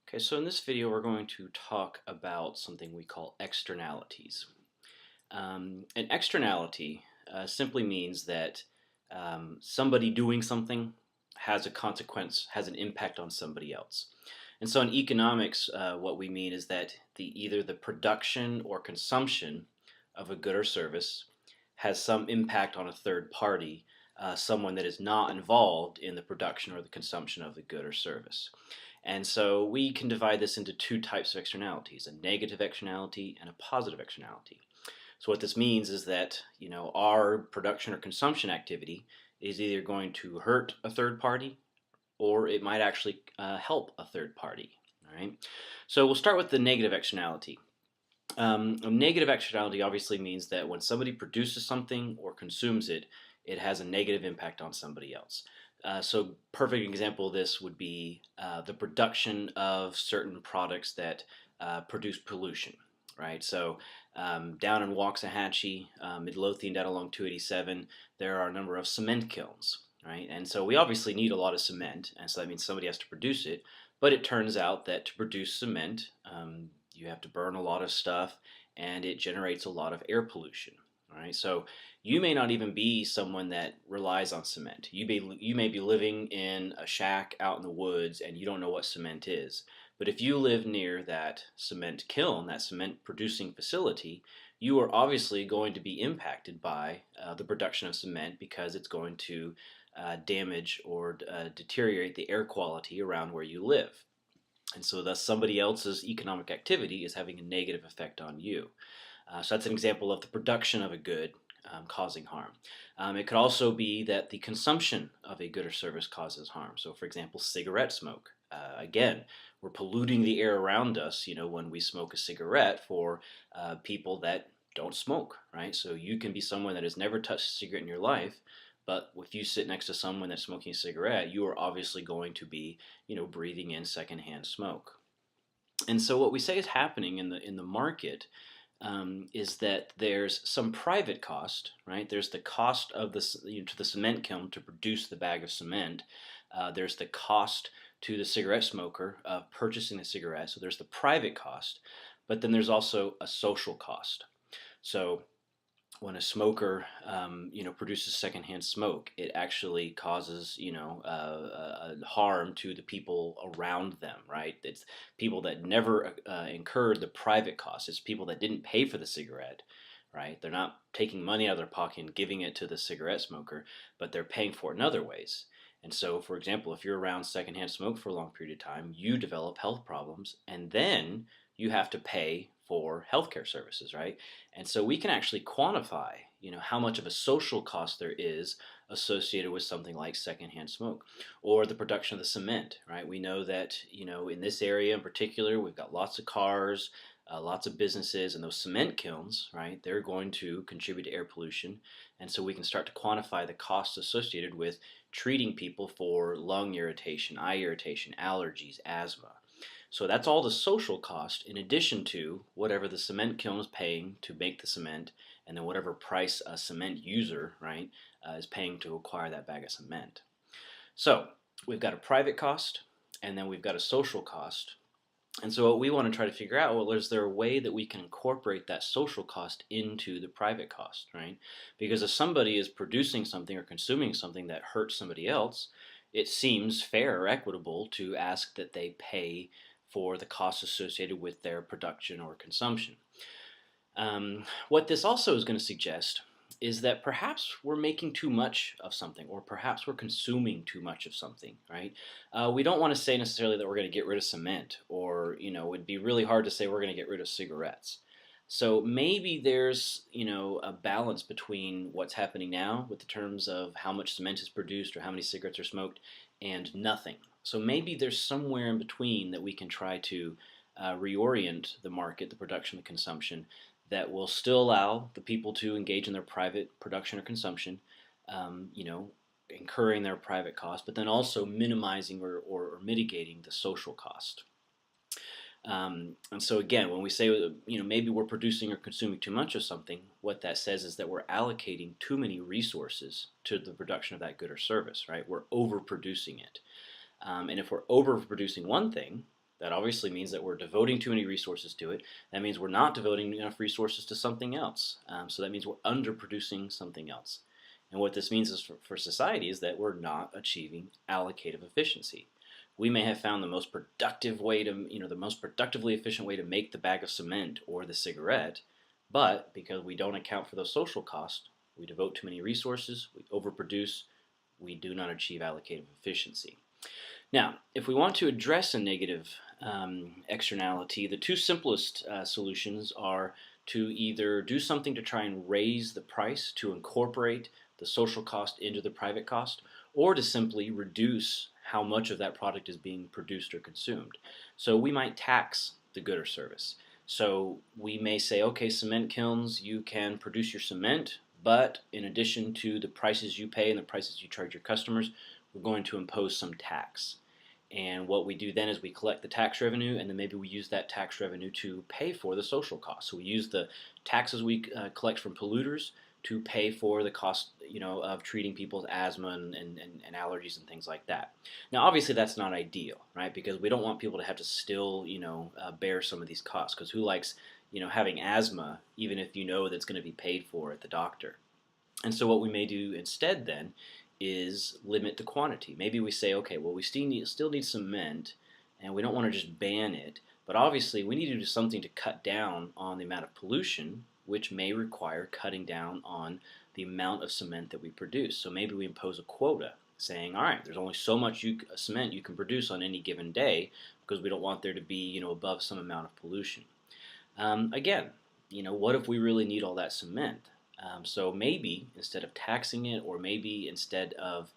Okay, so in this video we're going to talk about something we call externalities. An externality simply means that somebody doing something has a consequence, has an impact on somebody else. And so in economics, what we mean is that either the production or consumption of a good or service has some impact on a third party, someone that is not involved in the production or the consumption of the good or service. And so we can divide this into two types of externalities, a negative externality and a positive externality. So what this means is that, our production or consumption activity is either going to hurt a third party or it might actually help a third party. All right. So we'll start with the negative externality. A negative externality obviously means that when somebody produces something or consumes it, it has a negative impact on somebody else. So perfect example of this would be the production of certain products that produce pollution, right? So down in Waxahachie, Midlothian, down along 287, there are a number of cement kilns, right? And so we obviously need a lot of cement, and so that means somebody has to produce it. But it turns out that to produce cement, you have to burn a lot of stuff, and it generates a lot of air pollution. All right, so you may not even be someone that relies on cement. You may be living in a shack out in the woods, and you don't know what cement is. But if you live near that cement kiln, that cement producing facility, you are obviously going to be impacted by the production of cement because it's going to damage or deteriorate the air quality around where you live. And so thus somebody else's economic activity is having a negative effect on you. So that's an example of the production of a good causing harm. It could also be that the consumption of a good or service causes harm. So for example, cigarette smoke. Again, we're polluting the air around us, when we smoke a cigarette for people that don't smoke, right? So you can be someone that has never touched a cigarette in your life, but if you sit next to someone that's smoking a cigarette, you are obviously going to be, breathing in secondhand smoke. And so what we say is happening in the market is that there's some private cost, right? There's the cost of to the cement kiln to produce the bag of cement. There's the cost to the cigarette smoker of purchasing the cigarette. So there's the private cost, but then there's also a social cost. So when a smoker, produces secondhand smoke, it actually causes, harm to the people around them, right? It's people that never incurred the private costs. It's people that didn't pay for the cigarette, right? They're not taking money out of their pocket and giving it to the cigarette smoker, but they're paying for it in other ways. And so, for example, if you're around secondhand smoke for a long period of time, you develop health problems, and then you have to pay for healthcare services, right? And so we can actually quantify, how much of a social cost there is associated with something like secondhand smoke or the production of the cement, right? We know that, in this area in particular, we've got lots of cars, lots of businesses, and those cement kilns, right? They're going to contribute to air pollution. And so we can start to quantify the costs associated with treating people for lung irritation, eye irritation, allergies, asthma. So that's all the social cost in addition to whatever the cement kiln is paying to make the cement, and then whatever price a cement user, right, is paying to acquire that bag of cement. So we've got a private cost, and then we've got a social cost. And so what we want to try to figure out, well, is there a way that we can incorporate that social cost into the private cost, right? Because if somebody is producing something or consuming something that hurts somebody else, it seems fair or equitable to ask that they pay for the costs associated with their production or consumption. What this also is going to suggest is that perhaps we're making too much of something, or perhaps we're consuming too much of something, right? We don't want to say necessarily that we're going to get rid of cement, or, it'd be really hard to say we're going to get rid of cigarettes. So maybe there's, a balance between what's happening now with the terms of how much cement is produced or how many cigarettes are smoked and nothing. So maybe there's somewhere in between that we can try to reorient the market, the production, the consumption, that will still allow the people to engage in their private production or consumption, incurring their private cost, but then also minimizing or mitigating the social cost. And so again, when we say, maybe we're producing or consuming too much of something, what that says is that we're allocating too many resources to the production of that good or service, right? We're overproducing it. And if we're overproducing one thing, That obviously means that we're devoting too many resources to it. That means we're not devoting enough resources to something else. So that means we're underproducing something else. And what this means is for society is that we're not achieving allocative efficiency. We may have found the most productive way to, the most productively efficient way to make the bag of cement or the cigarette, but because we don't account for those social costs, we devote too many resources, we overproduce, we do not achieve allocative efficiency. Now, if we want to address a negative externality, the two simplest solutions are to either do something to try and raise the price to incorporate the social cost into the private cost, or to simply reduce how much of that product is being produced or consumed. So we might tax the good or service. So we may say, okay, cement kilns, you can produce your cement, but in addition to the prices you pay and the prices you charge your customers, we're going to impose some tax. And what we do then is we collect the tax revenue, and then maybe we use that tax revenue to pay for the social costs. So we use the taxes we collect from polluters to pay for the cost, of treating people's asthma and allergies and things like that. Now, obviously, that's not ideal, right? Because we don't want people to have to still, bear some of these costs. Because who likes, having asthma, even if you know that's going to be paid for at the doctor? And so what we may do instead then is limit the quantity. Maybe we say, okay, well, we still need cement, and we don't want to just ban it, but obviously we need to do something to cut down on the amount of pollution, which may require cutting down on the amount of cement that we produce. So maybe we impose a quota saying, all right, there's only so much cement you can produce on any given day because we don't want there to be, above some amount of pollution. Again, what if we really need all that cement? So maybe instead of taxing it, or maybe instead of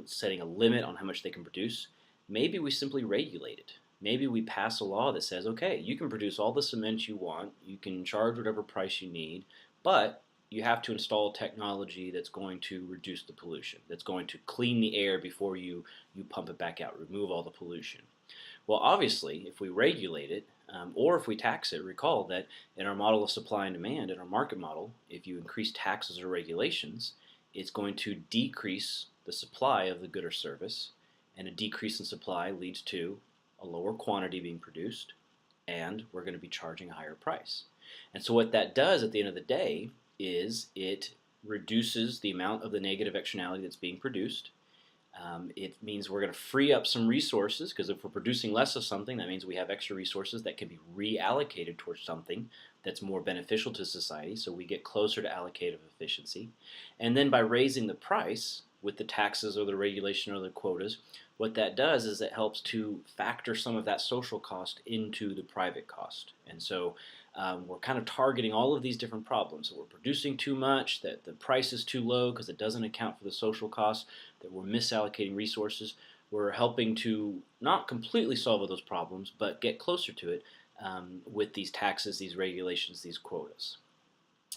setting a limit on how much they can produce, maybe we simply regulate it. Maybe we pass a law that says, okay, you can produce all the cement you want, you can charge whatever price you need, but you have to install technology that's going to reduce the pollution, that's going to clean the air before you pump it back out, remove all the pollution. Well, obviously, if we regulate it, or if we tax it, recall that in our model of supply and demand, in our market model, if you increase taxes or regulations, it's going to decrease the supply of the good or service, and a decrease in supply leads to a lower quantity being produced, and we're going to be charging a higher price. And so what that does at the end of the day is it reduces the amount of the negative externality that's being produced. It means we're going to free up some resources, because if we're producing less of something, that means we have extra resources that can be reallocated towards something that's more beneficial to society, so we get closer to allocative efficiency. And then by raising the price with the taxes or the regulation or the quotas, what that does is it helps to factor some of that social cost into the private cost. And so we're kind of targeting all of these different problems. So we're producing too much, that the price is too low because it doesn't account for the social costs, that we're misallocating resources. We're helping to not completely solve all those problems, but get closer to it with these taxes, these regulations, these quotas.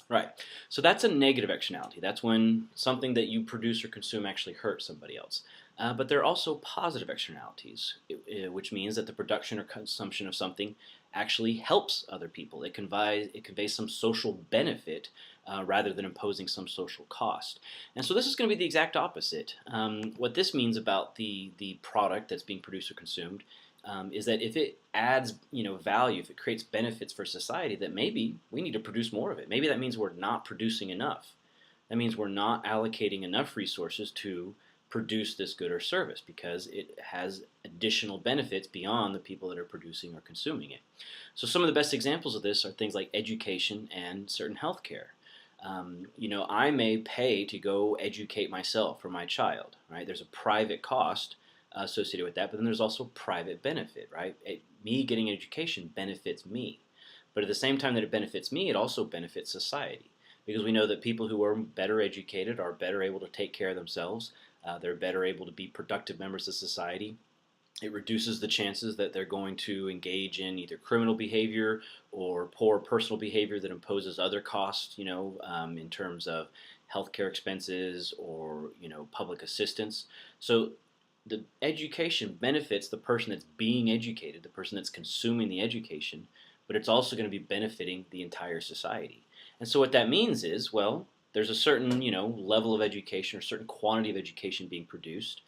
Right. So that's a negative externality. That's when something that you produce or consume actually hurts somebody else. But there are also positive externalities, which means that the production or consumption of something actually helps other people. It conveys some social benefit rather than imposing some social cost. And so this is going to be the exact opposite. What this means about the product that's being produced or consumed is that if it adds value, if it creates benefits for society, that maybe we need to produce more of it. Maybe that means we're not producing enough. That means we're not allocating enough resources to produce this good or service because it has additional benefits beyond the people that are producing or consuming it. So some of the best examples of this are things like education and certain healthcare. I may pay to go educate myself or my child, right? There's a private cost associated with that, but then there's also private benefit, right? Me getting education benefits me. But at the same time that it benefits me, it also benefits society. Because we know that people who are better educated are better able to take care of themselves. They're better able to be productive members of society. It reduces the chances that they're going to engage in either criminal behavior or poor personal behavior that imposes other costs, in terms of healthcare expenses or, public assistance. So the education benefits the person that's being educated, the person that's consuming the education, but it's also going to be benefiting the entire society. And so what that means is, well, there's a certain, level of education or certain quantity of education being produced.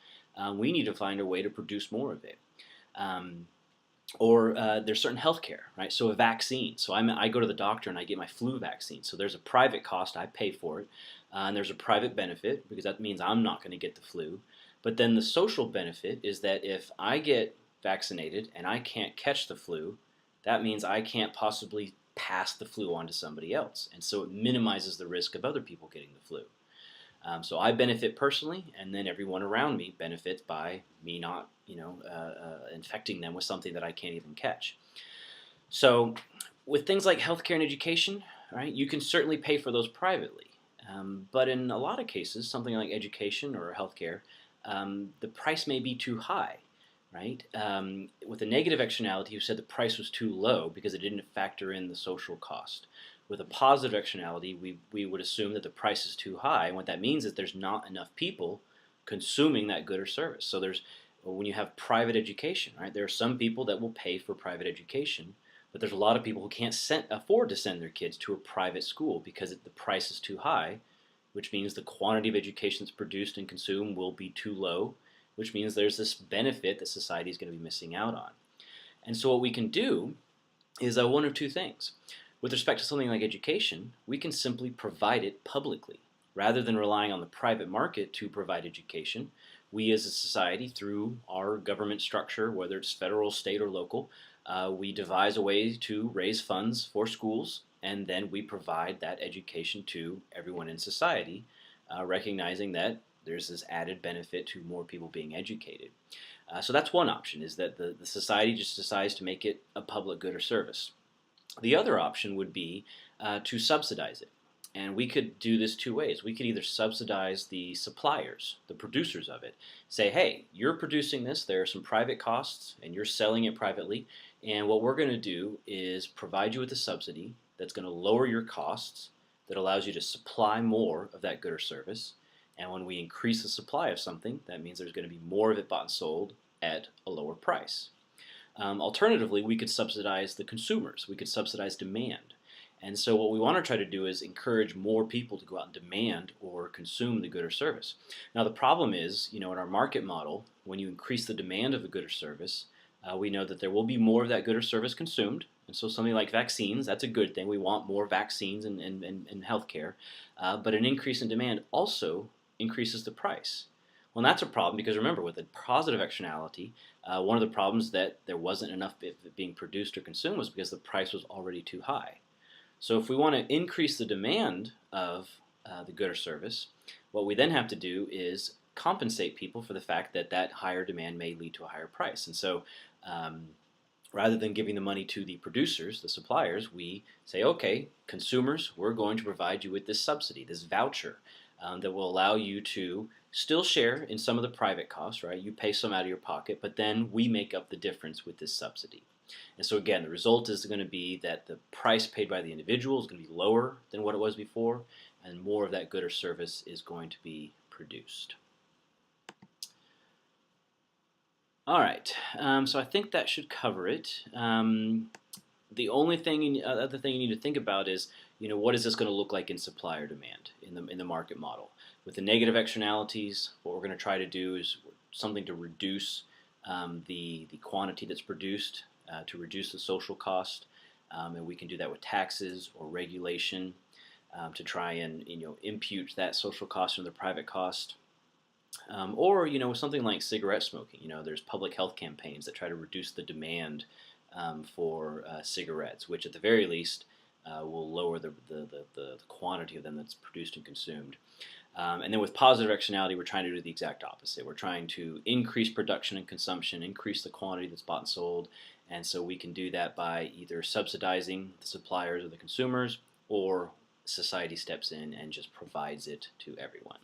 We need to find a way to produce more of it. Or there's certain healthcare, right? So a vaccine. So I go to the doctor and I get my flu vaccine. So there's a private cost, I pay for it, and there's a private benefit because that means I'm not going to get the flu. But then the social benefit is that if I get vaccinated and I can't catch the flu, that means I can't possibly pass the flu on to somebody else. And so it minimizes the risk of other people getting the flu. So I benefit personally, and then everyone around me benefits by me not, infecting them with something that I can't even catch. So, with things like healthcare and education, right, you can certainly pay for those privately. But in a lot of cases, something like education or healthcare, the price may be too high, right? With a negative externality, you said the price was too low because it didn't factor in the social cost. With a positive externality, we would assume that the price is too high, and what that means is there's not enough people consuming that good or service. So when you have private education, right, there are some people that will pay for private education, but there's a lot of people who can't afford to send their kids to a private school because the price is too high, which means the quantity of education that's produced and consumed will be too low, which means there's this benefit that society is going to be missing out on. And so what we can do is one of two things. With respect to something like education, we can simply provide it publicly. Rather than relying on the private market to provide education, we as a society, through our government structure, whether it's federal, state, or local, we devise a way to raise funds for schools, and then we provide that education to everyone in society, recognizing that there's this added benefit to more people being educated. So that's one option, is that the society just decides to make it a public good or service. The other option would be to subsidize it. And we could do this two ways. We could either subsidize the suppliers, the producers of it. Say, hey, you're producing this, there are some private costs, and you're selling it privately. And what we're going to do is provide you with a subsidy that's going to lower your costs, that allows you to supply more of that good or service. And when we increase the supply of something, that means there's going to be more of it bought and sold at a lower price. Alternatively, we could subsidize the consumers. We could subsidize demand. And so what we want to try to do is encourage more people to go out and demand or consume the good or service. Now the problem is, in our market model, when you increase the demand of a good or service, we know that there will be more of that good or service consumed. And so something like vaccines, that's a good thing. We want more vaccines in healthcare. But an increase in demand also increases the price. Well, that's a problem because remember, with a positive externality, one of the problems that there wasn't enough being produced or consumed was because the price was already too high. So if we want to increase the demand of the good or service, what we then have to do is compensate people for the fact that that higher demand may lead to a higher price. And so rather than giving the money to the producers, the suppliers, we say, okay, consumers, we're going to provide you with this subsidy, this voucher that will allow you to still share in some of the private costs, right? You pay some out of your pocket, but then we make up the difference with this subsidy. And so again, the result is going to be that the price paid by the individual is going to be lower than what it was before, and more of that good or service is going to be produced. All right, so I think that should cover it. The only thing, other thing you need to think about is, what is this going to look like in supply or demand in the market model? With the negative externalities, what we're going to try to do is something to reduce the quantity that's produced, to reduce the social cost, and we can do that with taxes or regulation to try and impute that social cost into the private cost. Or with something like cigarette smoking, there's public health campaigns that try to reduce the demand for cigarettes, which at the very least will lower the quantity of them that's produced and consumed. And then with positive externality, we're trying to do the exact opposite. We're trying to increase production and consumption, increase the quantity that's bought and sold, and so we can do that by either subsidizing the suppliers or the consumers, or society steps in and just provides it to everyone.